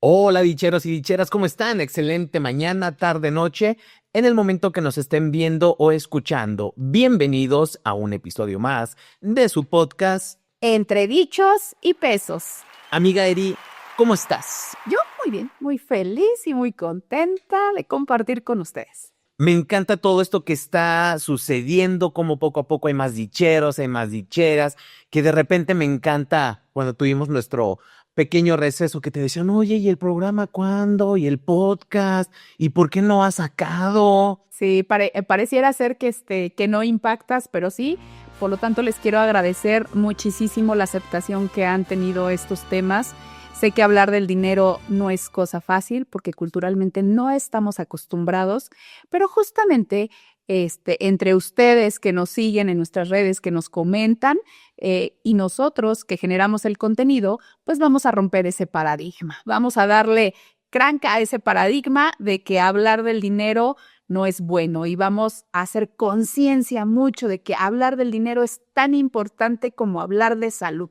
Hola, dicheros y dicheras, ¿cómo están? Excelente mañana, tarde, noche, en el momento que nos estén viendo o escuchando. Bienvenidos a un episodio más de su podcast. Entre dichos y pesos. Amiga Eri, ¿cómo estás? Yo muy bien, muy feliz y muy contenta de compartir con ustedes. Me encanta todo esto que está sucediendo, como poco a poco hay más dicheros, hay más dicheras, que de repente me encanta cuando tuvimos nuestro pequeño receso que te decían, oye, ¿y el programa cuándo? ¿Y el podcast? ¿Y por qué no has sacado? Sí, pareciera ser que no impactas, pero sí. Por lo tanto, les quiero agradecer muchísimo la aceptación que han tenido estos temas. Sé que hablar del dinero no es cosa fácil porque culturalmente no estamos acostumbrados, pero justamente entre ustedes que nos siguen en nuestras redes, que nos comentan y nosotros que generamos el contenido, pues vamos a romper ese paradigma. Vamos a darle crank a ese paradigma de que hablar del dinero no es bueno y vamos a hacer conciencia mucho de que hablar del dinero es tan importante como hablar de salud.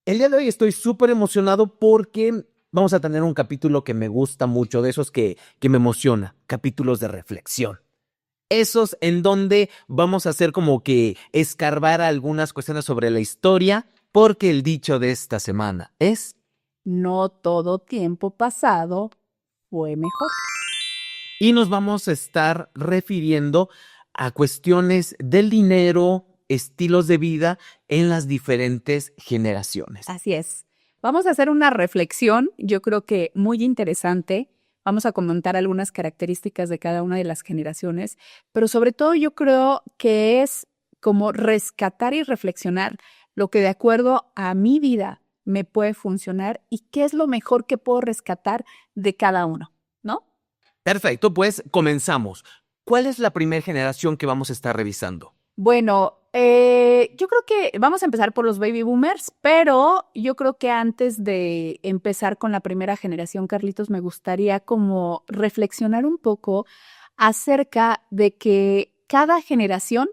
El día de hoy estoy súper emocionado porque vamos a tener un capítulo que me gusta mucho, de esos que me emociona, capítulos de reflexión. Esos en donde vamos a hacer como que escarbar algunas cuestiones sobre la historia, porque el dicho de esta semana es: no todo tiempo pasado fue mejor. Y nos vamos a estar refiriendo a cuestiones del dinero, estilos de vida en las diferentes generaciones. Así es. Vamos a hacer una reflexión, yo creo que muy interesante. Vamos a comentar algunas características de cada una de las generaciones, pero sobre todo yo creo que es como rescatar y reflexionar lo que de acuerdo a mi vida me puede funcionar y qué es lo mejor que puedo rescatar de cada uno, ¿no? Perfecto, pues comenzamos. ¿Cuál es la primera generación que vamos a estar revisando? Bueno, yo creo que vamos a empezar por los baby boomers, pero yo creo que antes de empezar con la primera generación, Carlitos, me gustaría como reflexionar un poco acerca de que cada generación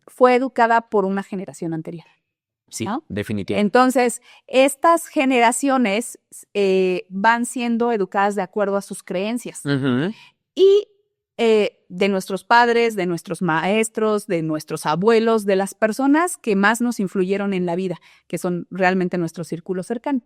fue educada por una generación anterior. Sí, ¿no? definitivamente. Entonces, estas generaciones van siendo educadas de acuerdo a sus creencias. Y de nuestros padres, de nuestros maestros, de nuestros abuelos, de las personas que más nos influyeron en la vida, que son realmente nuestro círculo cercano.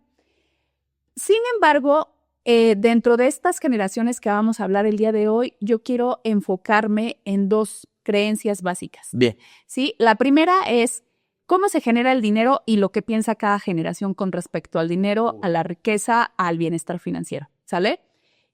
Sin embargo, dentro de estas generaciones que vamos a hablar el día de hoy, yo quiero enfocarme en dos creencias básicas. Bien. ¿Sí? La primera es cómo se genera el dinero y lo que piensa cada generación con respecto al dinero, a la riqueza, al bienestar financiero. ¿Sale?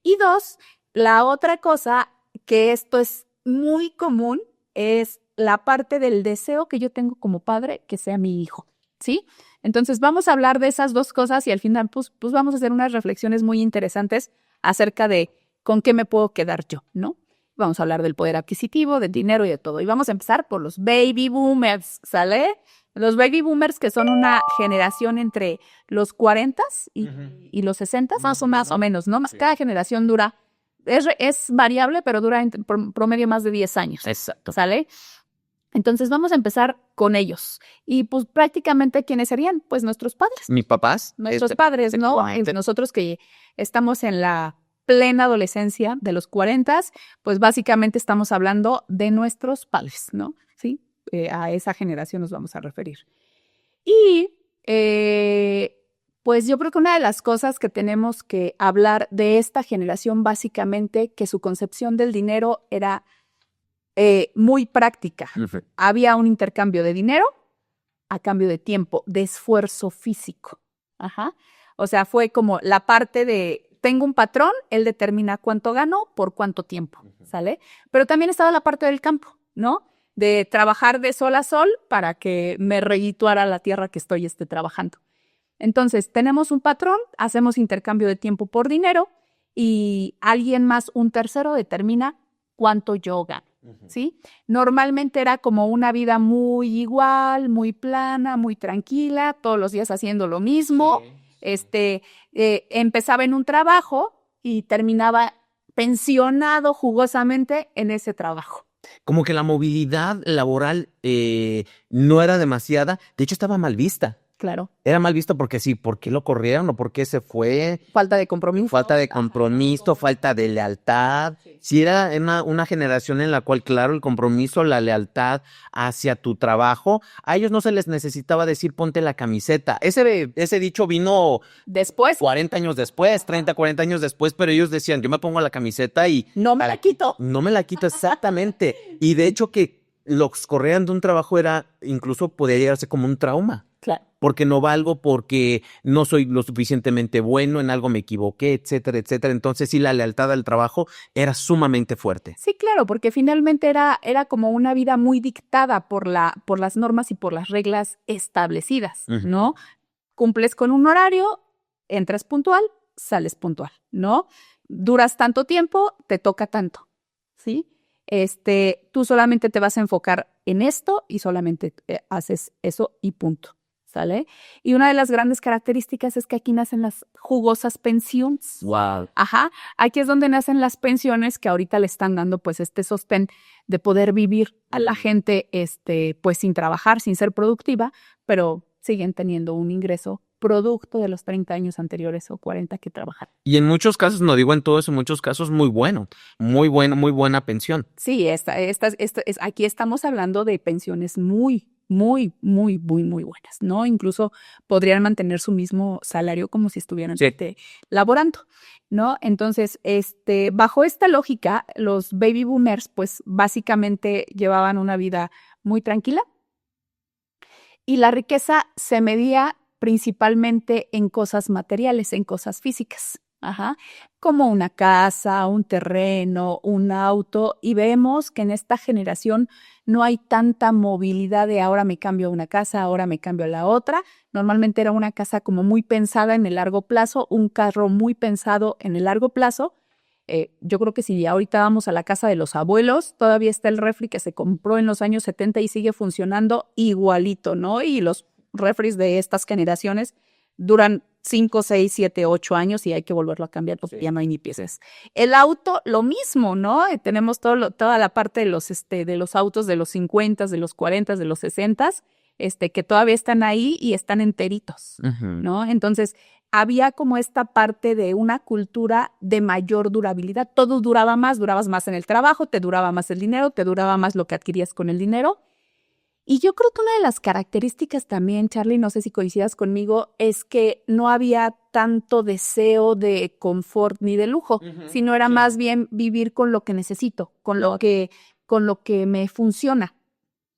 Y dos, la otra cosa que esto es muy común es la parte del deseo que yo tengo como padre que sea mi hijo, ¿sí? Entonces vamos a hablar de esas dos cosas y al final pues vamos a hacer unas reflexiones muy interesantes acerca de con qué me puedo quedar yo, ¿no? Vamos a hablar del poder adquisitivo, del dinero y de todo. Y vamos a empezar por los baby boomers, ¿sale? Los baby boomers que son una generación entre los 40 y los 60, más o menos, ¿no? Sí. Cada generación dura, es variable, pero dura en promedio más de 10 años. Exacto. ¿Sale? Entonces vamos a empezar con ellos. Y pues prácticamente, ¿quiénes serían? Pues nuestros padres. ¿Mis papás? Nuestros padres, ¿no? Nosotros que estamos en la plena adolescencia de los 40, pues básicamente estamos hablando de nuestros padres, ¿no? Sí, a esa generación nos vamos a referir. Y pues yo creo que una de las cosas que tenemos que hablar de esta generación básicamente, que su concepción del dinero era muy práctica. Había un intercambio de dinero a cambio de tiempo, de esfuerzo físico. Ajá. O sea, fue como la parte de, tengo un patrón, él determina cuánto gano por cuánto tiempo, ¿sale? Pero también estaba la parte del campo, ¿no? De trabajar de sol a sol para que me redituara la tierra que estoy trabajando. Entonces, tenemos un patrón, hacemos intercambio de tiempo por dinero y alguien más, un tercero, determina cuánto yo gano. ¿Sí? Normalmente era como una vida muy igual, muy plana, muy tranquila, todos los días haciendo lo mismo. Sí. Empezaba en un trabajo y terminaba pensionado jugosamente en ese trabajo. Como que la movilidad laboral no era demasiada, de hecho estaba mal vista. Claro. Era mal visto porque sí, ¿por qué lo corrieron o por qué se fue? Falta de compromiso. Falta de compromiso, falta de lealtad. Sí, era una generación en la cual, claro, el compromiso, la lealtad hacia tu trabajo, a ellos no se les necesitaba decir ponte la camiseta. Ese dicho vino Después, 40 años después, 30, 40 años después, pero ellos decían, yo me pongo la camiseta y no me la quito. no me la quito exactamente. Y de hecho que los corrieran de un trabajo incluso podía llegarse como un trauma. Claro. Porque no valgo, porque no soy lo suficientemente bueno, en algo me equivoqué, etcétera, etcétera. Entonces sí, la lealtad al trabajo era sumamente fuerte. Sí, claro, porque finalmente era como una vida muy dictada por las normas y por las reglas establecidas, ¿no? Cumples con un horario, entras puntual, sales puntual, ¿no? Duras tanto tiempo, te toca tanto, ¿sí? Tú solamente te vas a enfocar en esto y solamente haces eso y punto. ¿Sale? Y una de las grandes características es que aquí nacen las jugosas pensiones. Wow. Ajá, aquí es donde nacen las pensiones que ahorita le están dando pues sostén de poder vivir a la gente pues sin trabajar, sin ser productiva, pero siguen teniendo un ingreso producto de los 30 años anteriores o 40 que trabajan. Y en muchos casos, no digo en todos, en muchos casos muy muy buena pensión. Sí, aquí estamos hablando de pensiones muy buenas, ¿no? Incluso podrían mantener su mismo salario como si estuvieran laborando, ¿no? Entonces, bajo esta lógica, los baby boomers, pues, básicamente llevaban una vida muy tranquila y la riqueza se medía principalmente en cosas materiales, en cosas físicas. Ajá, como una casa, un terreno, un auto, y vemos que en esta generación no hay tanta movilidad de ahora me cambio a una casa, ahora me cambio a la otra. Normalmente era una casa como muy pensada en el largo plazo, un carro muy pensado en el largo plazo. Yo creo que si ahorita vamos a la casa de los abuelos, todavía está el refri que se compró en los años 70 y sigue funcionando igualito, ¿no? Y los refris de estas generaciones duran 5, 6, 7, 8 años y hay que volverlo a cambiar porque ya no hay ni piezas. El auto, lo mismo, ¿no? Tenemos toda la parte de los autos de los 50, de los 40, de los 60, que todavía están ahí y están enteritos, ¿no? Entonces, había como esta parte de una cultura de mayor durabilidad. Todo duraba más, durabas más en el trabajo, te duraba más el dinero, te duraba más lo que adquirías con el dinero. Y yo creo que una de las características también, Charly, no sé si coincidas conmigo, es que no había tanto deseo de confort ni de lujo, sino era más bien vivir con lo que necesito, con lo que me funciona.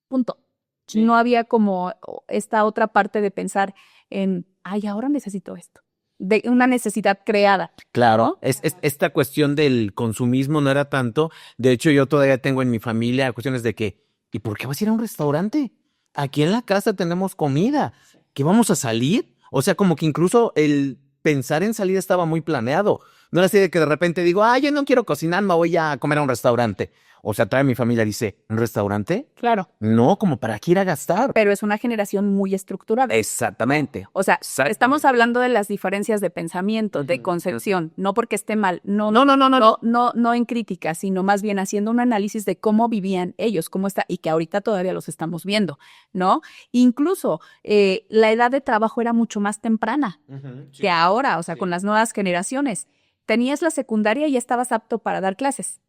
Punto. Sí. No había como esta otra parte de pensar en, ahora necesito esto. De una necesidad creada. Claro, ¿no? Esta cuestión del consumismo no era tanto. De hecho, yo todavía tengo en mi familia cuestiones de que, ¿y por qué vas a ir a un restaurante? Aquí en la casa tenemos comida. ¿Qué vamos a salir? O sea, como que incluso el pensar en salir estaba muy planeado. No era así de que de repente digo, yo no quiero cocinar, me voy a comer a un restaurante. O sea, toda mi familia dice, ¿un restaurante? Claro. No, como para qué ir a gastar. Pero es una generación muy estructurada. Exactamente. O sea, estamos hablando de las diferencias de pensamiento, de concepción, no porque esté mal, no en crítica, sino más bien haciendo un análisis de cómo vivían ellos, cómo está, y que ahorita todavía los estamos viendo, ¿no? Incluso la edad de trabajo era mucho más temprana que ahora, o sea, con las nuevas generaciones. Tenías la secundaria y ya estabas apto para dar clases.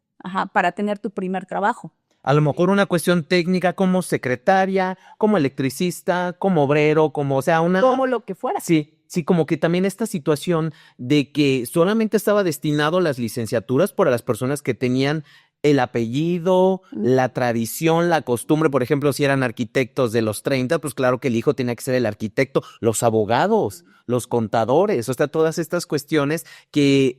Para tener tu primer trabajo. A lo mejor una cuestión técnica como secretaria, como electricista, como obrero, como lo que fuera. Sí, como que también esta situación de que solamente estaba destinado a las licenciaturas para las personas que tenían el apellido, la tradición, la costumbre. Por ejemplo, si eran arquitectos de los 30, pues claro que el hijo tenía que ser el arquitecto, los abogados, los contadores, o sea, todas estas cuestiones que,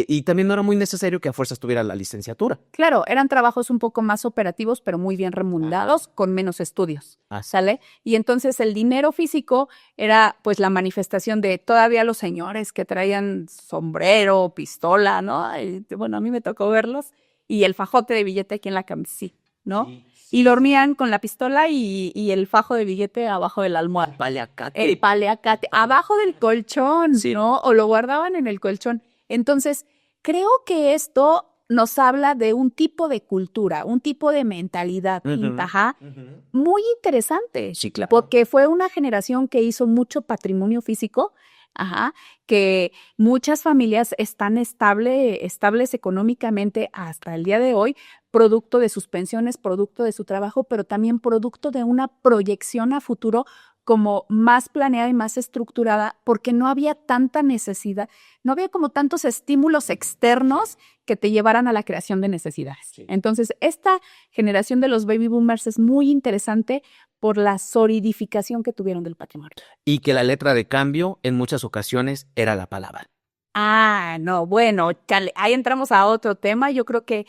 y también no era muy necesario que a fuerzas tuviera la licenciatura. Claro, eran trabajos un poco más operativos, pero muy bien remunerados, con menos estudios, ¿sale? Y entonces el dinero físico era pues la manifestación de todavía los señores que traían sombrero, pistola, ¿no? Y, bueno, a mí me tocó verlos, y el fajote de billete aquí en la camiseta, ¿no? Sí. Y dormían con la pistola y el fajo de billete abajo de la almohada. El paliacate, abajo del colchón, ¿no? O lo guardaban en el colchón. Entonces, creo que esto nos habla de un tipo de cultura, un tipo de mentalidad, ajá, muy interesante. Sí, claro. Porque fue una generación que hizo mucho patrimonio físico, ajá, que muchas familias están estables económicamente hasta el día de hoy, producto de sus pensiones, producto de su trabajo, pero también producto de una proyección a futuro como más planeada y más estructurada, porque no había tanta necesidad, no había como tantos estímulos externos que te llevaran a la creación de necesidades. Sí. Entonces, esta generación de los baby boomers es muy interesante por la solidificación que tuvieron del patrimonio. Y que la letra de cambio en muchas ocasiones era la palabra. Ah, no, bueno, ahí entramos a otro tema. Yo creo que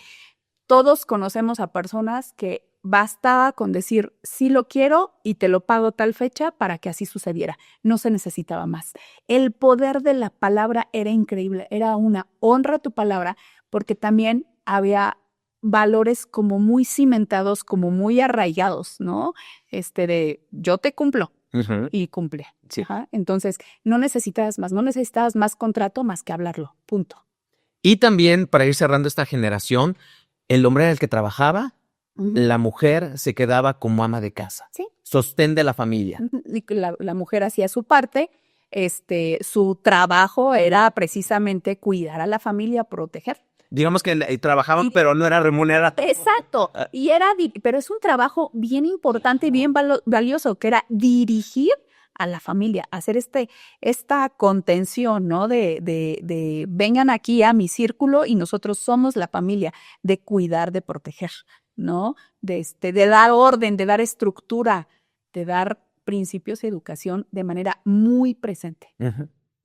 todos conocemos a personas que bastaba con decir sí lo quiero y te lo pago tal fecha para que así sucediera. No se necesitaba más. El poder de la palabra era increíble. Era una honra a tu palabra porque también había valores como muy cimentados, como muy arraigados, ¿no? De yo te cumplo. Y cumple. Sí. Ajá. Entonces, no necesitabas más contrato más que hablarlo. Punto. Y también, para ir cerrando esta generación, el hombre era el que trabajaba, la mujer se quedaba como ama de casa. Sí. Sostén de la familia. Y la mujer hacía su parte. Su trabajo era precisamente cuidar a la familia, proteger. Digamos que trabajaban, pero no era remunerado. Exacto. Pero es un trabajo bien importante y bien valioso, que era dirigir a la familia, hacer esta contención, ¿no? De vengan aquí a mi círculo y nosotros somos la familia, de cuidar, de proteger, ¿no? De dar orden, de dar estructura, de dar principios de educación de manera muy presente.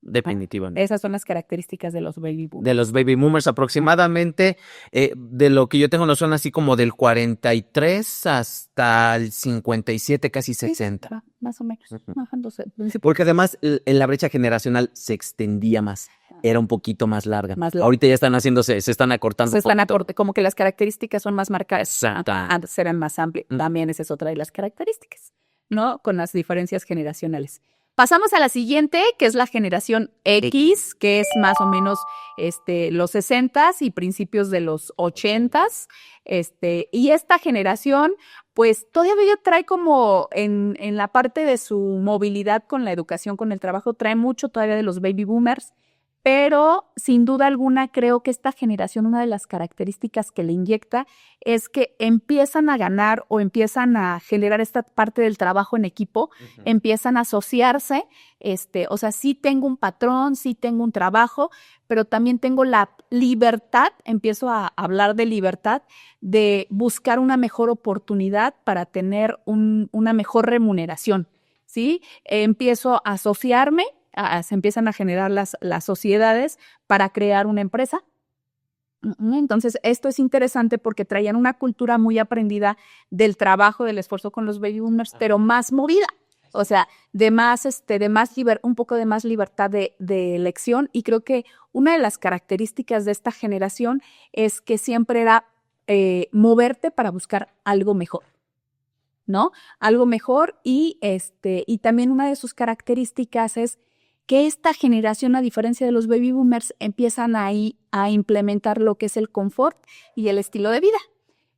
Definitivamente. Esas son las características de los baby boomers. De los baby boomers aproximadamente, de lo que yo tengo noción así como del 43 hasta el 57, casi 60. Sí, más o menos. Porque además la brecha generacional se extendía más, era un poquito más larga. Ahorita ya están haciéndose, se están acortando. Como que las características son más marcadas. Antes eran más amplias. También esa es otra de las características, ¿no? Con las diferencias generacionales. Pasamos a la siguiente, que es la generación X, que es más o menos los 60s y principios de los 80s. Y esta generación, pues todavía trae como en la parte de su movilidad con la educación, con el trabajo, trae mucho todavía de los baby boomers. Pero sin duda alguna creo que esta generación, una de las características que le inyecta es que empiezan a ganar o empiezan a generar esta parte del trabajo en equipo, empiezan a asociarse, o sea, sí tengo un patrón, sí tengo un trabajo, pero también tengo la libertad, empiezo a hablar de libertad, de buscar una mejor oportunidad para tener una mejor remuneración, ¿sí? Empiezo a asociarme. Se empiezan a generar las sociedades para crear una empresa. Entonces, esto es interesante porque traían una cultura muy aprendida del trabajo, del esfuerzo con los baby boomers, pero más movida. O sea, un poco de más libertad de elección. Y creo que una de las características de esta generación es que siempre era moverte para buscar algo mejor, ¿no? Algo mejor y también una de sus características es que esta generación, a diferencia de los baby boomers, empiezan ahí a implementar lo que es el confort y el estilo de vida.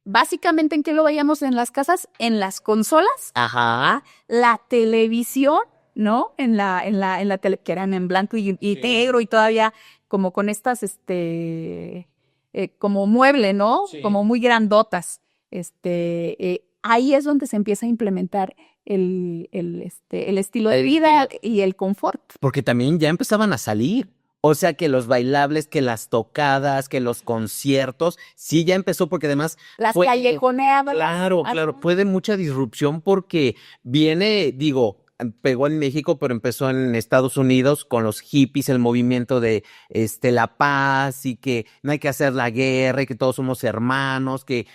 Básicamente, ¿en qué lo veíamos en las casas? En las consolas, la televisión, ¿no? En la tele, que eran en blanco y negro y todavía como con estas, como mueble, ¿no? Sí. Como muy grandotas. Ahí es donde se empieza a implementar el estilo de vida y el confort. Porque también ya empezaban a salir. O sea, que los bailables, que las tocadas, que los conciertos, sí ya empezó porque además las callejoneadas. Claro, fue de mucha disrupción porque pegó en México, pero empezó en Estados Unidos con los hippies, el movimiento de la paz y que no hay que hacer la guerra y que todos somos hermanos, que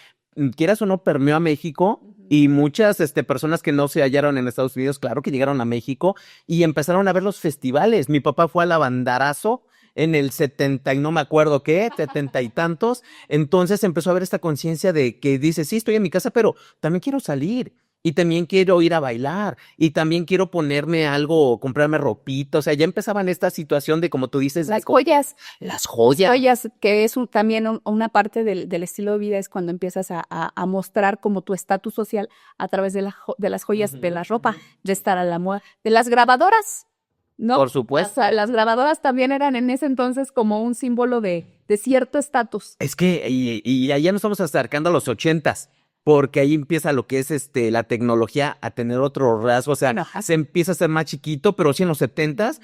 quieras o no, permeó a México y muchas personas que no se hallaron en Estados Unidos, claro que llegaron a México y empezaron a ver los festivales. Mi papá fue al Lavandarazo en el 70 y no me acuerdo qué, 70 y tantos. Entonces empezó a ver esta conciencia de que dice, sí, estoy en mi casa, pero también quiero salir. Y también quiero ir a bailar, y también quiero ponerme algo, comprarme ropita. O sea, ya empezaban esta situación de, como tú dices, Las joyas. Las joyas. Joyas, que es también una parte del estilo de vida, es cuando empiezas a mostrar como tu estatus social a través de las joyas, de la ropa, de estar a la moda, de las grabadoras, ¿no? Por supuesto. O sea, las grabadoras también eran en ese entonces como un símbolo de cierto estatus. Es que, y allá nos estamos acercando a los 80s, porque ahí empieza lo que es la tecnología a tener otro rasgo. O sea, Bueno, se empieza a ser más chiquito, pero sí en los 70s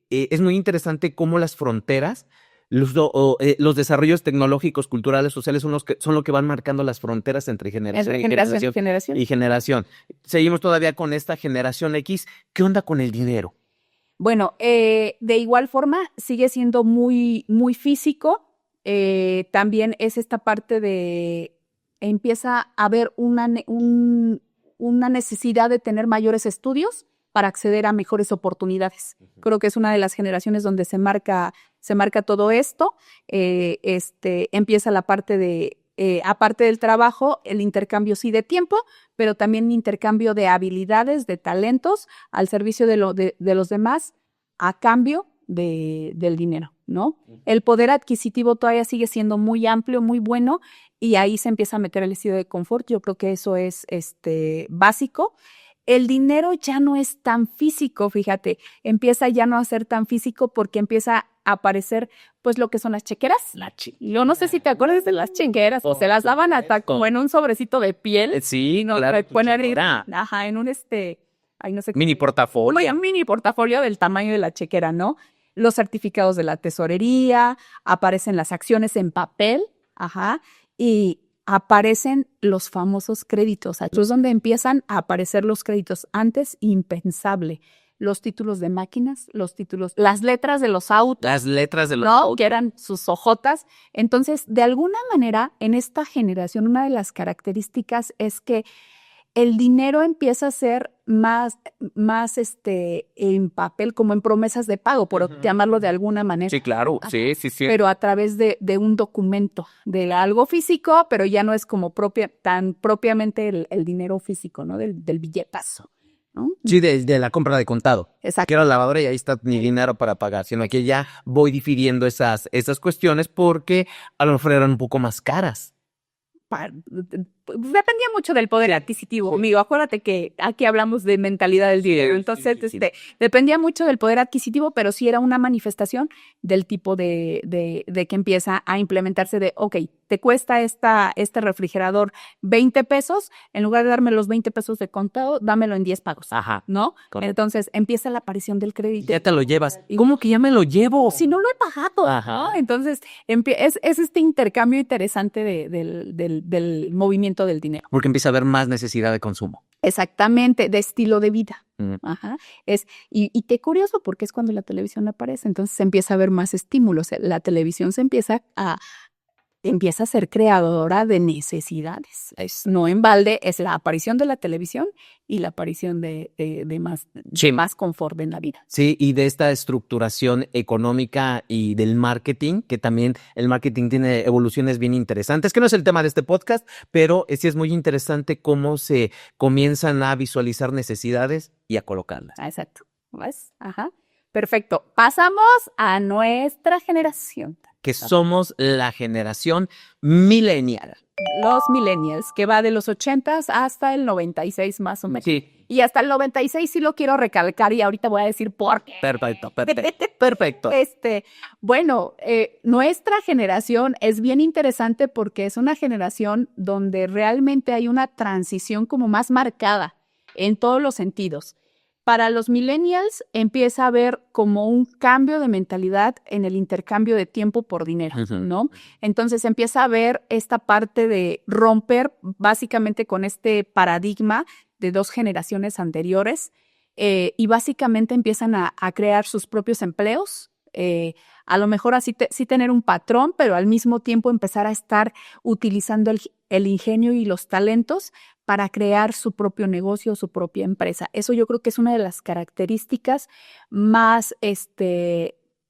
es muy interesante cómo las fronteras, los desarrollos tecnológicos, culturales, sociales son lo que van marcando las fronteras entre generación y generación. Seguimos todavía con esta generación X. ¿Qué onda con el dinero? Bueno, de igual forma sigue siendo muy, muy físico. También es esta parte de empieza a haber una necesidad de tener mayores estudios para acceder a mejores oportunidades. Creo que es una de las generaciones donde se marca todo esto. Empieza la parte de, aparte del trabajo, el intercambio sí de tiempo, pero también intercambio de habilidades, de talentos al servicio de los demás a cambio del dinero, ¿no? El poder adquisitivo todavía sigue siendo muy amplio, muy bueno, y ahí se empieza a meter el estilo de confort. Yo creo que eso es básico. El dinero ya no es tan físico, fíjate, empieza ya no a ser tan físico porque empieza a aparecer, pues, lo que son las chequeras. Yo no sé si te acuerdas de las chequeras, se las daban hasta como en un sobrecito de piel. Sí, No, claro. ajá, en un ay, no sé. Mini portafolio. Un mini portafolio del tamaño de la chequera, ¿no? Los certificados de la tesorería, aparecen las acciones en papel, ajá, y aparecen los famosos créditos. Aquí es donde empiezan a aparecer los créditos. Antes, impensable. Los títulos de máquinas, las letras de los autos. Las letras de los ¿no? autos. Que eran sus ojotas. Entonces, de alguna manera, en esta generación, una de las características es que el dinero empieza a ser más en papel, como en promesas de pago, por llamarlo de alguna manera. Sí, claro, sí. Pero a través de un documento, de algo físico, pero ya no es como tan propiamente el dinero físico, ¿no? Del billetazo, ¿no? Sí, de la compra de contado. Exacto. Quiero la lavadora y ahí está mi dinero para pagar, sino que ya voy difiriendo esas cuestiones porque a lo mejor eran un poco más caras. Dependía mucho del poder adquisitivo, amigo. Acuérdate que aquí hablamos de mentalidad del dinero. Entonces, sí. Dependía mucho del poder adquisitivo, pero sí era una manifestación del tipo de que empieza a implementarse de, ok, te cuesta este refrigerador 20 pesos, en lugar de darme los 20 pesos de contado, dámelo en 10 pagos. Ajá. ¿No? Correcto. Entonces, empieza la aparición del crédito. Ya te lo llevas. ¿Cómo que ya me lo llevo? Si no lo he pagado. Ajá. ¿No? Entonces, es este intercambio interesante del movimiento del dinero. Porque empieza a haber más necesidad de consumo. Exactamente, de estilo de vida. Ajá. Y qué curioso, porque es cuando la televisión aparece, entonces se empieza a ver más estímulos. La televisión empieza a ser creadora de necesidades. No en balde, es la aparición de la televisión y la aparición de más confort en la vida. Sí, y de esta estructuración económica y del marketing, que también el marketing tiene evoluciones bien interesantes, que no es el tema de este podcast, pero sí es muy interesante cómo se comienzan a visualizar necesidades y a colocarlas. Exacto. ¿Ves? Ajá. Perfecto. Pasamos a nuestra generación. Que somos la generación millennial. Los millennials, que va de los 80s hasta el 96 más o menos. Sí. Y hasta el 96 sí lo quiero recalcar y ahorita voy a decir por qué. Perfecto. Bueno, nuestra generación es bien interesante porque es una generación donde realmente hay una transición como más marcada en todos los sentidos. Para los millennials empieza a haber como un cambio de mentalidad en el intercambio de tiempo por dinero, ¿no? Entonces empieza a haber esta parte de romper básicamente con este paradigma de dos generaciones anteriores y básicamente empiezan a crear sus propios empleos. A lo mejor así sí tener un patrón, pero al mismo tiempo empezar a estar utilizando el ingenio y los talentos para crear su propio negocio, su propia empresa. Eso yo creo que es una de las características más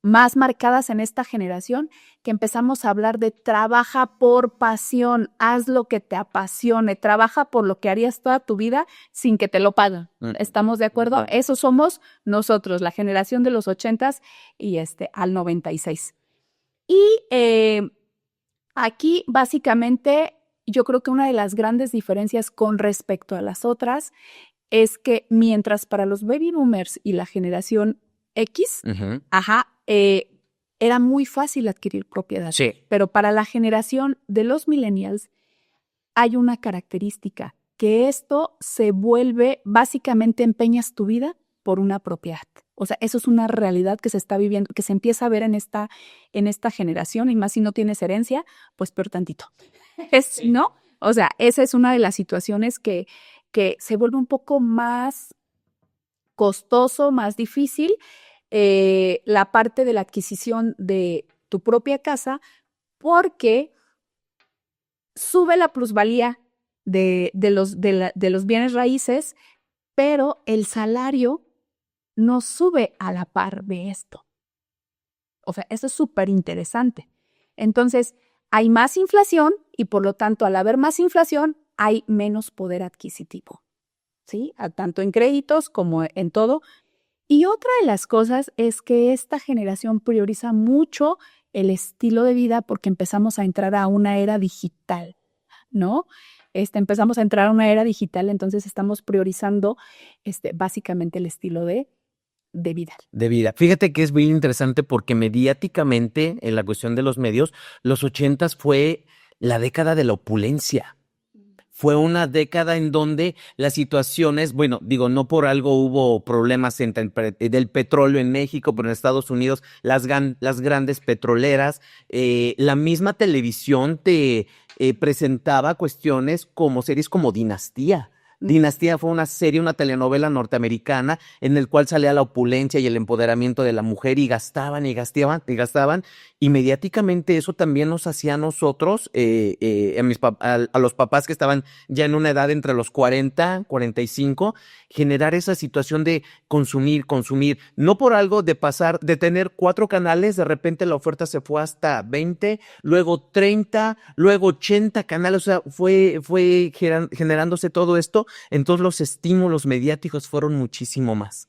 más marcadas en esta generación, que empezamos a hablar de trabaja por pasión, haz lo que te apasione, trabaja por lo que harías toda tu vida sin que te lo paguen. ¿Estamos de acuerdo? Eso somos nosotros, la generación de los 80s y al 96. Y aquí básicamente yo creo que una de las grandes diferencias con respecto a las otras es que mientras para los baby boomers y la generación X, era muy fácil adquirir propiedad. Sí. Pero para la generación de los millennials hay una característica, que esto se vuelve, básicamente empeñas tu vida por una propiedad. O sea, eso es una realidad que se está viviendo, que se empieza a ver en esta generación, y más si no tienes herencia, pues peor tantito. ¿No? O sea, esa es una de las situaciones que se vuelve un poco más costoso, más difícil, la parte de la adquisición de tu propia casa, porque sube la plusvalía de los bienes raíces, pero el salario no sube a la par de esto. O sea, eso es súper interesante. Entonces, hay más inflación y por lo tanto, al haber más inflación, hay menos poder adquisitivo, ¿sí? Tanto en créditos como en todo. Y otra de las cosas es que esta generación prioriza mucho el estilo de vida porque empezamos a entrar a una era digital, ¿no? Empezamos a entrar a una era digital, entonces estamos priorizando básicamente el estilo de vida. De vida. Fíjate que es muy interesante porque mediáticamente, en la cuestión de los medios, los 80s fue la década de la opulencia. Fue una década en donde las situaciones, bueno, digo, no por algo hubo problemas del petróleo en México, pero en Estados Unidos las grandes petroleras, la misma televisión te presentaba cuestiones como series como Dinastía. Dinastía fue una serie, una telenovela norteamericana en el cual salía la opulencia y el empoderamiento de la mujer y gastaban. Y mediáticamente eso también nos hacía a nosotros, a los papás que estaban ya en una edad entre los 40, 45, generar esa situación de consumir. No por algo de pasar, de tener 4 canales, de repente la oferta se fue hasta 20, luego 30, luego 80 canales. O sea, fue generándose todo esto. Entonces los estímulos mediáticos fueron muchísimo más.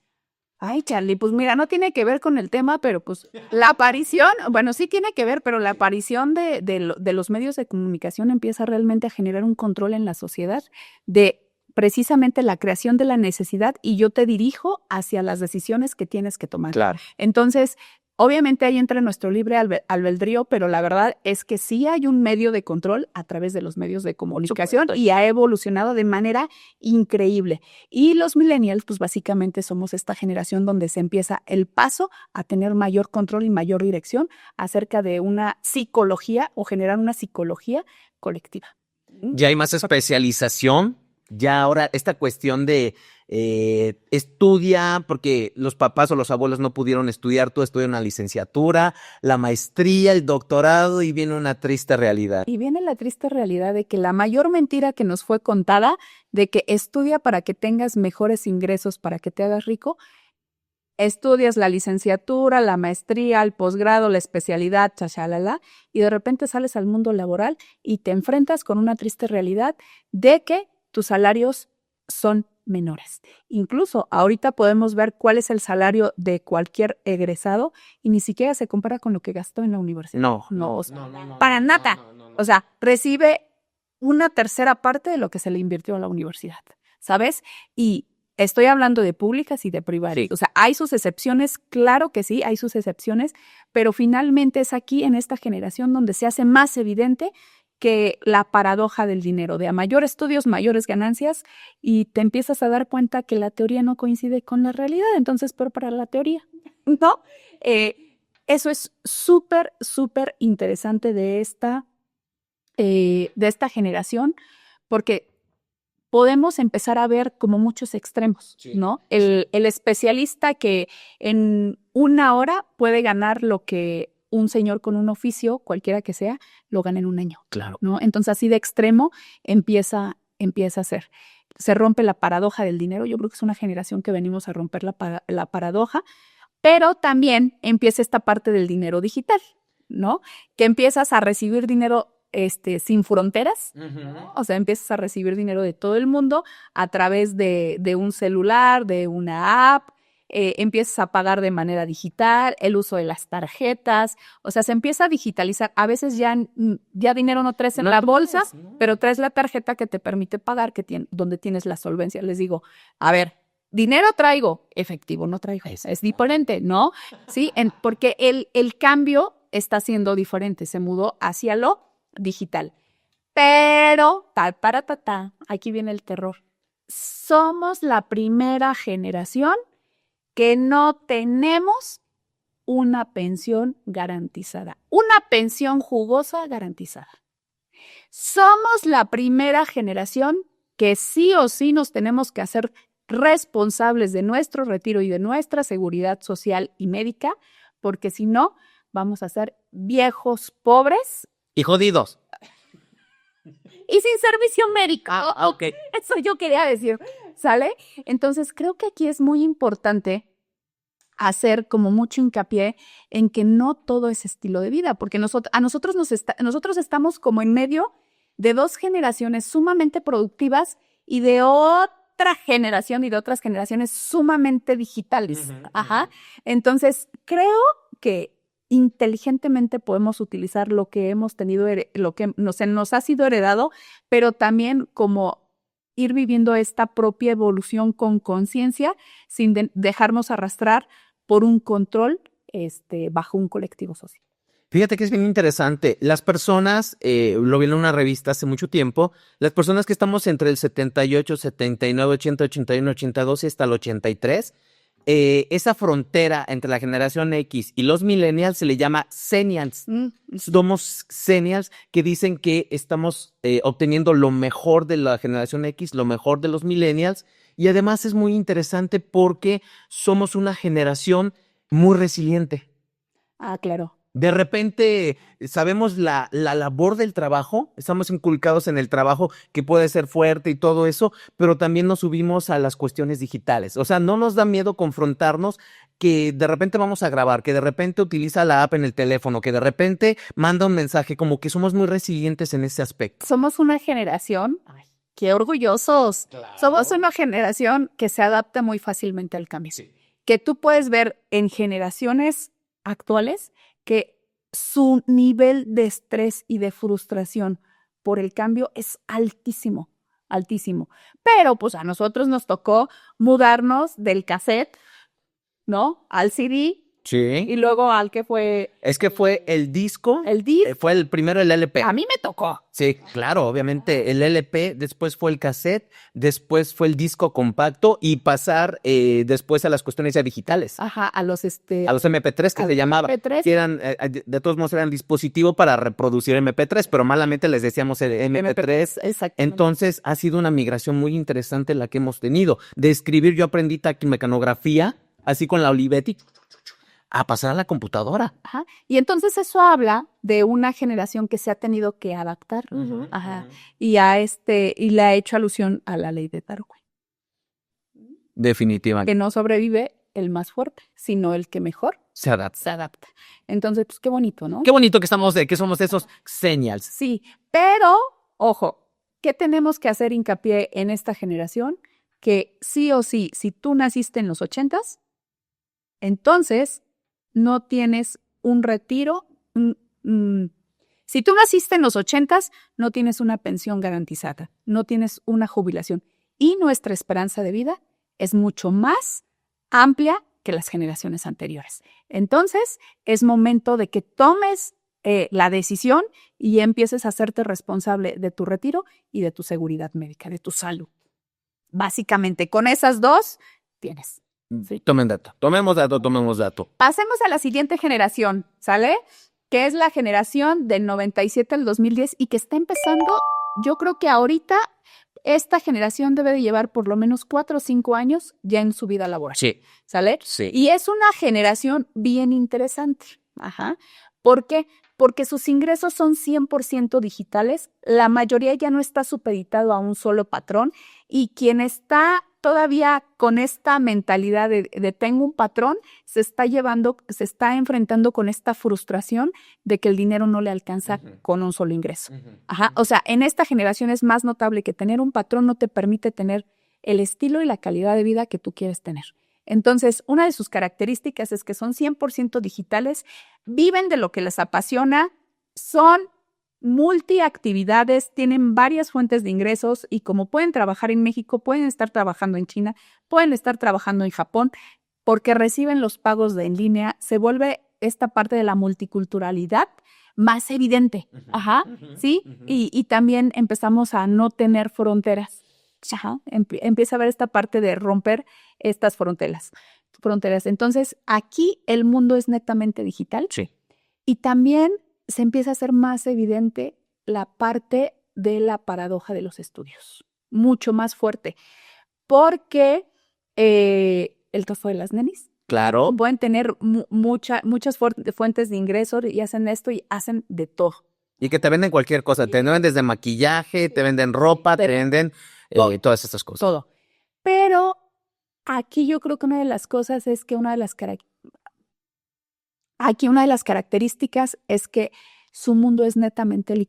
Ay, Charlie, pues mira, no tiene que ver con el tema, pero pues la aparición, bueno, sí tiene que ver, pero la aparición de los medios de comunicación empieza realmente a generar un control en la sociedad de precisamente la creación de la necesidad, y yo te dirijo hacia las decisiones que tienes que tomar. Claro. Entonces, obviamente ahí entra nuestro libre albedrío, pero la verdad es que sí hay un medio de control a través de los medios de comunicación y ha evolucionado de manera increíble. Y los millennials, pues básicamente somos esta generación donde se empieza el paso a tener mayor control y mayor dirección acerca de una psicología o generar una psicología colectiva. Ya hay más especialización. Ya ahora esta cuestión de estudia, porque los papás o los abuelos no pudieron estudiar, tú estudias una licenciatura, la maestría, el doctorado, y viene una triste realidad. Y viene la triste realidad de que la mayor mentira que nos fue contada, de que estudia para que tengas mejores ingresos, para que te hagas rico, estudias la licenciatura, la maestría, el posgrado, la especialidad, chachalala, y de repente sales al mundo laboral y te enfrentas con una triste realidad de que tus salarios son menores. Incluso ahorita podemos ver cuál es el salario de cualquier egresado y ni siquiera se compara con lo que gastó en la universidad. No, para nada. O sea, recibe una tercera parte de lo que se le invirtió a la universidad, ¿sabes? Y estoy hablando de públicas y de privadas. Sí. O sea, hay sus excepciones, claro que sí, hay sus excepciones, pero finalmente es aquí en esta generación donde se hace más evidente que la paradoja del dinero, de a mayor estudios, mayores ganancias, y te empiezas a dar cuenta que la teoría no coincide con la realidad, entonces peor para la teoría, ¿no? Eso es súper, súper interesante de esta generación, porque podemos empezar a ver como muchos extremos, sí, ¿no? El especialista que en una hora puede ganar lo que un señor con un oficio, cualquiera que sea, lo gana en un año. Claro. ¿No? Entonces, así de extremo empieza a ser. Se rompe la paradoja del dinero. Yo creo que es una generación que venimos a romper la paradoja. Pero también empieza esta parte del dinero digital, ¿no? Que empiezas a recibir dinero sin fronteras, ¿no? O sea, empiezas a recibir dinero de todo el mundo a través de un celular, de una app, empiezas a pagar de manera digital, el uso de las tarjetas, o sea, se empieza a digitalizar. A veces ya dinero no traes en la bolsa, pero traes la tarjeta que te permite pagar, donde tienes la solvencia. Les digo, a ver, dinero traigo, efectivo no traigo. Es diferente, ¿no? Sí, porque el cambio está siendo diferente, se mudó hacia lo digital. Pero, aquí viene el terror. Somos la primera generación que no tenemos una pensión garantizada, una pensión jugosa garantizada. Somos la primera generación que sí o sí nos tenemos que hacer responsables de nuestro retiro y de nuestra seguridad social y médica, porque si no, vamos a ser viejos pobres y jodidos. Y sin servicio médico. Ok. Eso yo quería decir, ¿sale? Entonces, creo que aquí es muy importante hacer como mucho hincapié en que no todo es estilo de vida, porque nosotros estamos como en medio de dos generaciones sumamente productivas y de otra generación y de otras generaciones sumamente digitales. Ajá. Entonces, creo que inteligentemente podemos utilizar lo que hemos tenido, lo que nos ha sido heredado, pero también como ir viviendo esta propia evolución con conciencia sin dejarnos arrastrar por un control bajo un colectivo social. Fíjate que es bien interesante. Las personas, lo vi en una revista hace mucho tiempo, las personas que estamos entre el 78, 79, 80, 81, 82 y hasta el 83, esa frontera entre la generación X y los millennials se le llama Zennials. Somos Zennials que dicen que estamos obteniendo lo mejor de la generación X, lo mejor de los millennials, y además es muy interesante porque somos una generación muy resiliente. Ah, claro. De repente sabemos la labor del trabajo, estamos inculcados en el trabajo que puede ser fuerte y todo eso, pero también nos subimos a las cuestiones digitales. O sea, no nos da miedo confrontarnos que de repente vamos a grabar, que de repente utiliza la app en el teléfono, que de repente manda un mensaje, como que somos muy resilientes en ese aspecto. Somos una generación, ¡ay, qué orgullosos! Claro. Somos una generación que se adapta muy fácilmente al cambio. Sí. Que tú puedes ver en generaciones actuales que su nivel de estrés y de frustración por el cambio es altísimo, altísimo. Pero pues a nosotros nos tocó mudarnos del cassette, ¿no? Al CD. Sí. Y luego al que fue... Es que fue el disco. El disc. Fue el primero el LP. A mí me tocó. Sí, claro, obviamente el LP, después fue el cassette, después fue el disco compacto y pasar después a las cuestiones ya digitales. Ajá, a los MP3 que se llamaba. MP3. Que eran, de todos modos eran dispositivo para reproducir MP3, pero malamente les decíamos el MP3. Exacto. Entonces ha sido una migración muy interesante la que hemos tenido. De escribir, yo aprendí taquimecanografía, así con la Olivetti, a pasar a la computadora. Ajá. Y entonces eso habla de una generación que se ha tenido que adaptar. Ajá. Y y le ha hecho alusión a la ley de Darwin. Definitivamente. Que no sobrevive el más fuerte, sino el que mejor se adapta. Entonces, pues qué bonito, ¿no? Qué bonito que somos esos Zennials. Sí, pero, ojo, ¿qué tenemos que hacer hincapié en esta generación? Que sí o sí, si tú naciste en los 80s, entonces no tienes un retiro. Si tú naciste en los 80s, no tienes una pensión garantizada, no tienes una jubilación. Y nuestra esperanza de vida es mucho más amplia que las generaciones anteriores. Entonces, es momento de que tomes la decisión y empieces a hacerte responsable de tu retiro y de tu seguridad médica, de tu salud. Básicamente, con esas dos, tienes. Sí. Tomemos dato. Pasemos a la siguiente generación, ¿sale? Que es la generación del 97 al 2010 y que está empezando, yo creo que ahorita esta generación debe de llevar por lo menos 4 o 5 años ya en su vida laboral. Sí. ¿Sale? Sí. Y es una generación bien interesante. Ajá. ¿Por qué? Porque sus ingresos son 100% digitales, la mayoría ya no está supeditado a un solo patrón y quien está todavía con esta mentalidad de tengo un patrón, se está enfrentando con esta frustración de que el dinero no le alcanza con un solo ingreso. Ajá. O sea, en esta generación es más notable que tener un patrón no te permite tener el estilo y la calidad de vida que tú quieres tener. Entonces, una de sus características es que son 100% digitales, viven de lo que les apasiona, son multiactividades, tienen varias fuentes de ingresos y como pueden trabajar en México, pueden estar trabajando en China, pueden estar trabajando en Japón, porque reciben los pagos en línea, se vuelve esta parte de la multiculturalidad más evidente. Ajá, ¿sí? Y también empezamos a no tener fronteras. Ajá, empieza a ver esta parte de romper estas fronteras. Entonces, aquí el mundo es netamente digital. Sí. Y también se empieza a hacer más evidente la parte de la paradoja de los estudios. Mucho más fuerte. Porque el caso de las nenis. Claro. Pueden tener muchas fuentes de ingresos y hacen esto y hacen de todo. Y que te venden cualquier cosa. Te venden desde maquillaje, te venden ropa, te venden todas estas cosas. Todo. Pero aquí yo creo que una de las cosas es que una de las características es que su mundo es netamente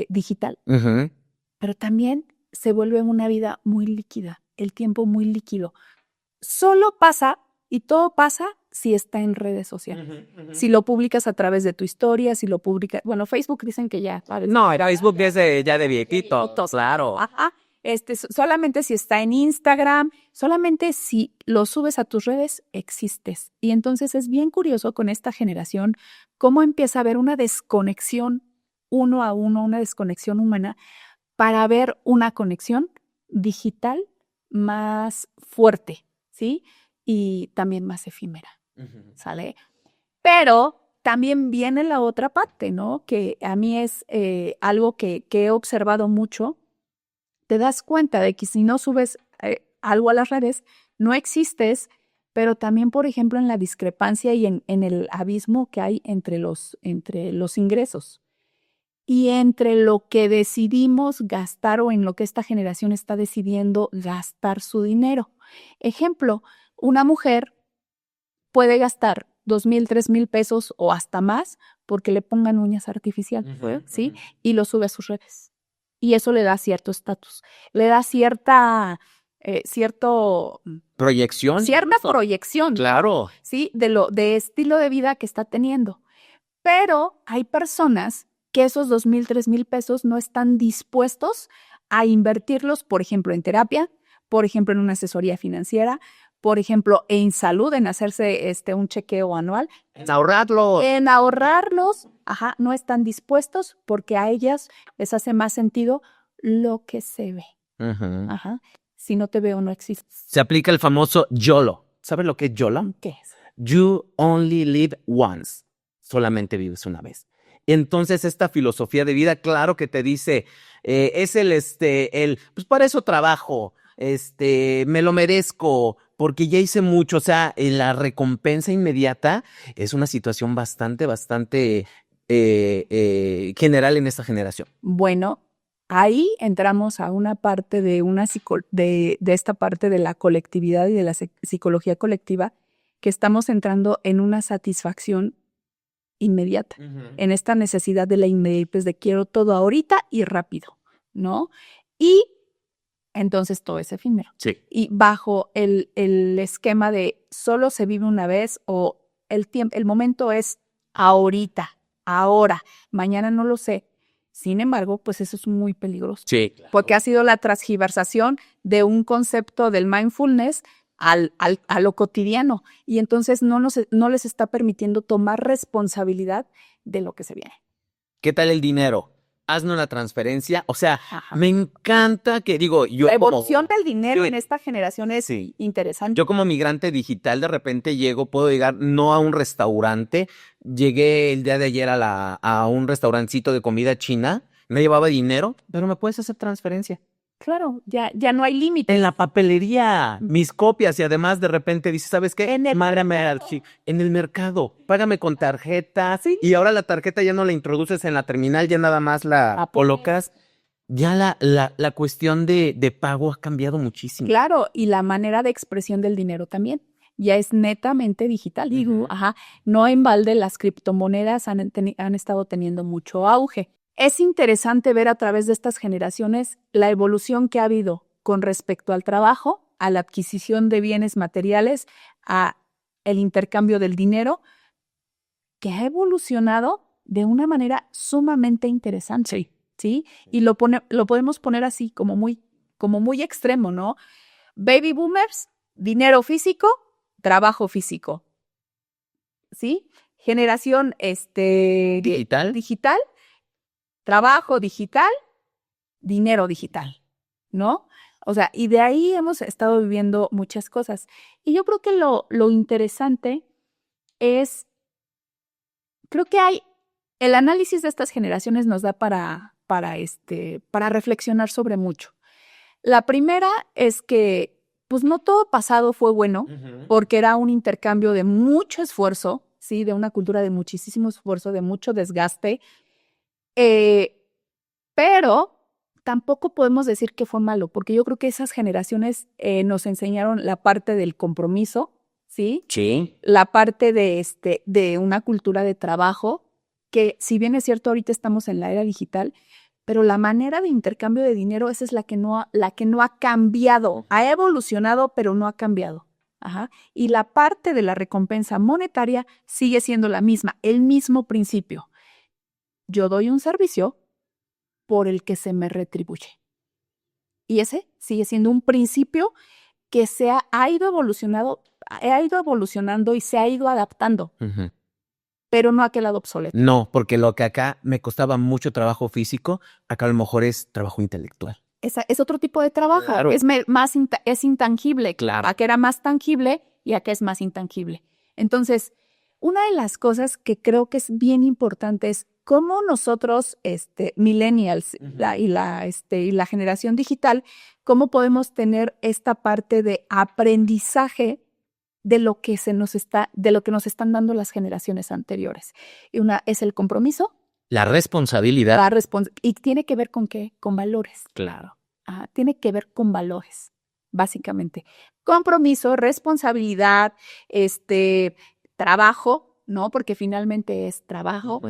digital. Pero también se vuelve una vida muy líquida, el tiempo muy líquido. Solo pasa y todo pasa si está en redes sociales. Si lo publicas a través de tu historia, si lo publicas... Bueno, Facebook dicen que ya... No, era Facebook desde ya de viejito, claro. Ajá. Solamente si está en Instagram, solamente si lo subes a tus redes, existes. Y entonces es bien curioso con esta generación cómo empieza a haber una desconexión uno a uno, una desconexión humana, para ver una conexión digital más fuerte, ¿sí? Y también más efímera, ¿sale? Pero también viene la otra parte, ¿no? Que a mí es algo que he observado mucho. Te das cuenta de que si no subes algo a las redes, no existes, pero también, por ejemplo, en la discrepancia y en el abismo que hay entre los ingresos y entre lo que decidimos gastar o en lo que esta generación está decidiendo gastar su dinero. Ejemplo, una mujer puede gastar 2,000, 3,000 pesos o hasta más porque le pongan uñas artificiales, ¿sí? Y lo sube a sus redes. Y eso le da cierto estatus, le da cierta proyección. Cierta proyección. Claro. Sí, de estilo de vida que está teniendo. Pero hay personas que esos 2,000, 3,000 pesos no están dispuestos a invertirlos, por ejemplo, en terapia, por ejemplo, en una asesoría financiera, por ejemplo, en salud, en hacerse un chequeo anual. En ahorrarlo. En ahorrarlos, no están dispuestos porque a ellas les hace más sentido lo que se ve. Si no te veo, no existes. Se aplica el famoso YOLO. ¿Sabes lo que es YOLO? ¿Qué es? You only live once. Solamente vives una vez. Entonces, esta filosofía de vida, claro que te dice, es pues para eso trabajo, me lo merezco, porque ya hice mucho. O sea, la recompensa inmediata es una situación bastante general en esta generación. Bueno, ahí entramos a una parte de esta parte de la colectividad y de la psicología colectiva, que estamos entrando en una satisfacción inmediata, en esta necesidad de la inmediatez, de quiero todo ahorita y rápido, ¿no? Y entonces todo es efímero. Sí. Y bajo el esquema de solo se vive una vez o el momento es ahorita, ahora, mañana no lo sé. Sin embargo, pues eso es muy peligroso. Sí, claro. Porque ha sido la transgiversación de un concepto del mindfulness a lo cotidiano, y entonces no les está permitiendo tomar responsabilidad de lo que se viene. ¿Qué tal el dinero? Haznos la transferencia. O sea, me encanta que, la evolución del dinero en esta generación es interesante. Yo como migrante digital, de repente puedo llegar no a un restaurante. Llegué el día de ayer a un restaurancito de comida china. Me llevaba dinero, pero me puedes hacer transferencia. Claro, ya no hay límite. En la papelería, mis copias, y además de repente dices, ¿sabes qué? En el mercado, págame con tarjeta. ¿Sí? Y ahora la tarjeta ya no la introduces en la terminal, ya nada más la colocas. Ya la cuestión de pago ha cambiado muchísimo. Claro, y la manera de expresión del dinero también. Ya es netamente digital. Digo, no en balde las criptomonedas han estado teniendo mucho auge. Es interesante ver a través de estas generaciones la evolución que ha habido con respecto al trabajo, a la adquisición de bienes materiales, a el intercambio del dinero, que ha evolucionado de una manera sumamente interesante. ¿Sí? Y lo podemos poner así como muy extremo, ¿no? Baby boomers, dinero físico, trabajo físico. ¿Sí? Generación digital, trabajo digital, dinero digital, ¿no? O sea, y de ahí hemos estado viviendo muchas cosas. Y yo creo que lo interesante es, creo que el análisis de estas generaciones nos da para reflexionar sobre mucho. La primera es que, pues no todo pasado fue bueno, porque era un intercambio de mucho esfuerzo, ¿sí? De una cultura de muchísimo esfuerzo, de mucho desgaste, pero tampoco podemos decir que fue malo, porque yo creo que esas generaciones nos enseñaron la parte del compromiso, ¿sí? Sí. La parte de una cultura de trabajo, que si bien es cierto, ahorita estamos en la era digital, pero la manera de intercambio de dinero, esa es la que no ha cambiado. Ha evolucionado, pero no ha cambiado. Y la parte de la recompensa monetaria sigue siendo la misma, el mismo principio. Yo doy un servicio por el que se me retribuye. Y ese sigue siendo un principio que ha ido evolucionando y se ha ido adaptando. Pero no ha quedado obsoleto. No, porque lo que acá me costaba mucho trabajo físico, acá a lo mejor es trabajo intelectual. Es otro tipo de trabajo. Claro. Es intangible. Claro. Acá era más tangible y acá es más intangible. Entonces, una de las cosas que creo que es bien importante es cómo nosotros, millennials y la generación digital, cómo podemos tener esta parte de aprendizaje de lo que nos están dando las generaciones anteriores. Y una es el compromiso. La responsabilidad. Y tiene que ver con ¿qué? Con valores. Claro. Tiene que ver con valores, básicamente. Compromiso, responsabilidad, trabajo, ¿no? Porque finalmente es trabajo.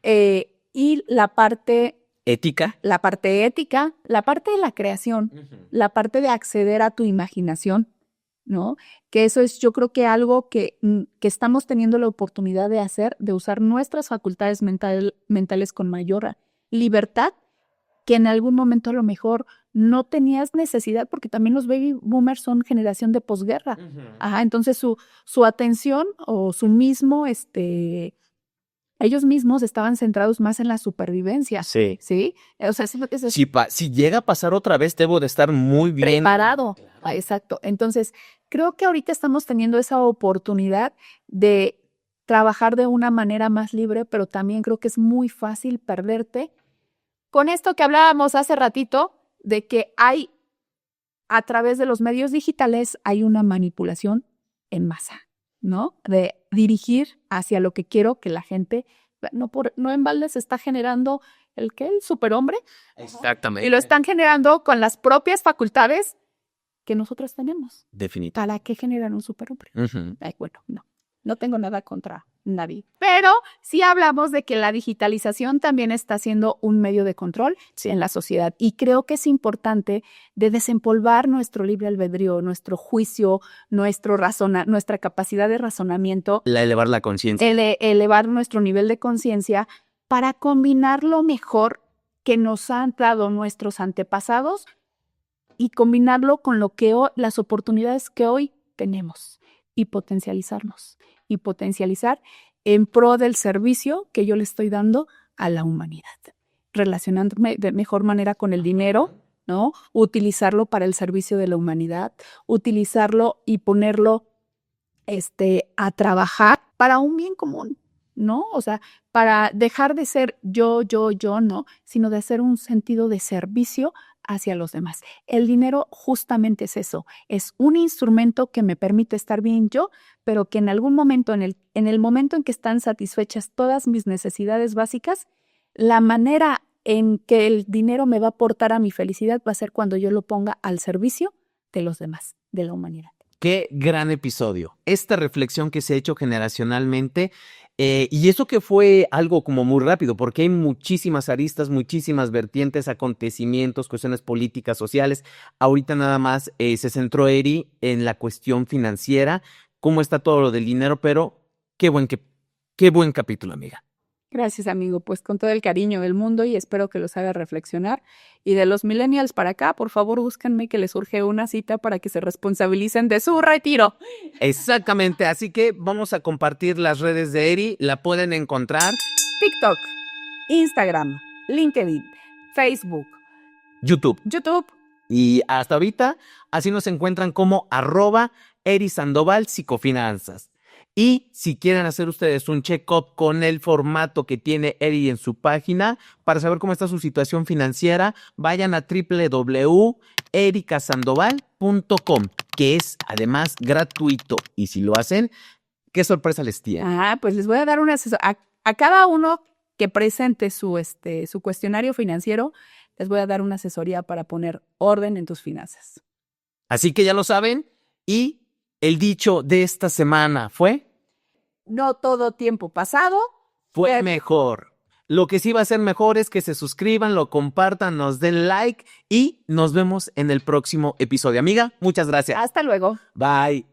Y la parte ética. La parte ética, la parte de la creación, la parte de acceder a tu imaginación, ¿no? Que eso es, yo creo que algo que estamos teniendo la oportunidad de hacer, de usar nuestras facultades mentales con mayor libertad, que en algún momento a lo mejor no tenías necesidad, porque también los baby boomers son generación de posguerra. Entonces su atención o su mismo, ellos mismos estaban centrados más en la supervivencia. Sí. ¿Sí? O sea, si llega a pasar otra vez, debo de estar muy bien preparado. Exacto. Entonces, creo que ahorita estamos teniendo esa oportunidad de trabajar de una manera más libre, pero también creo que es muy fácil perderte con esto que hablábamos hace ratito, de que a través de los medios digitales, hay una manipulación en masa, ¿no? De dirigir hacia lo que quiero que la gente, no en balde se está generando el superhombre. Exactamente. Y lo están generando con las propias facultades que nosotros tenemos. Definitivamente. ¿Para qué generan un superhombre? Bueno, no tengo nada contra nadie. Pero sí hablamos de que la digitalización también está siendo un medio de control en la sociedad. Y creo que es importante de desempolvar nuestro libre albedrío, nuestro juicio, nuestra capacidad de razonamiento. Elevar la conciencia. Elevar nuestro nivel de conciencia para combinar lo mejor que nos han dado nuestros antepasados y combinarlo con las oportunidades que hoy tenemos y potencializarnos. Y potencializar en pro del servicio que yo le estoy dando a la humanidad. Relacionándome de mejor manera con el dinero, ¿no? Utilizarlo para el servicio de la humanidad, utilizarlo y ponerlo a trabajar para un bien común, ¿no? O sea, para dejar de ser yo, no, sino de hacer un sentido de servicio hacia los demás. El dinero justamente es eso, es un instrumento que me permite estar bien yo, pero que en algún momento, en el momento en que están satisfechas todas mis necesidades básicas, la manera en que el dinero me va a aportar a mi felicidad va a ser cuando yo lo ponga al servicio de los demás, de la humanidad. Qué gran episodio. Esta reflexión que se ha hecho generacionalmente, y eso que fue algo como muy rápido, porque hay muchísimas aristas, muchísimas vertientes, acontecimientos, cuestiones políticas, sociales. Ahorita nada más se centró Eri en la cuestión financiera, cómo está todo lo del dinero, pero qué buen capítulo, amiga. Gracias, amigo. Pues con todo el cariño del mundo y espero que los haga reflexionar. Y de los millennials para acá, por favor, búsquenme que les surge una cita para que se responsabilicen de su retiro. Exactamente, así que vamos a compartir las redes de Eri, la pueden encontrar TikTok, Instagram, LinkedIn, Facebook, YouTube. Y hasta ahorita, así nos encuentran como @EriSandoval Psicofinanzas. Y si quieren hacer ustedes un check-up con el formato que tiene Eri en su página para saber cómo está su situación financiera, vayan a www.ericasandoval.com, que es además gratuito. Y si lo hacen, ¿qué sorpresa les tiene? Pues les voy a dar una asesoría. A cada uno que presente su cuestionario financiero, les voy a dar una asesoría para poner orden en tus finanzas. Así que ya lo saben. Y el dicho de esta semana fue: no todo tiempo pasado fue mejor. Lo que sí va a ser mejor es que se suscriban, lo compartan, nos den like y nos vemos en el próximo episodio. Amiga, muchas gracias. Hasta luego. Bye.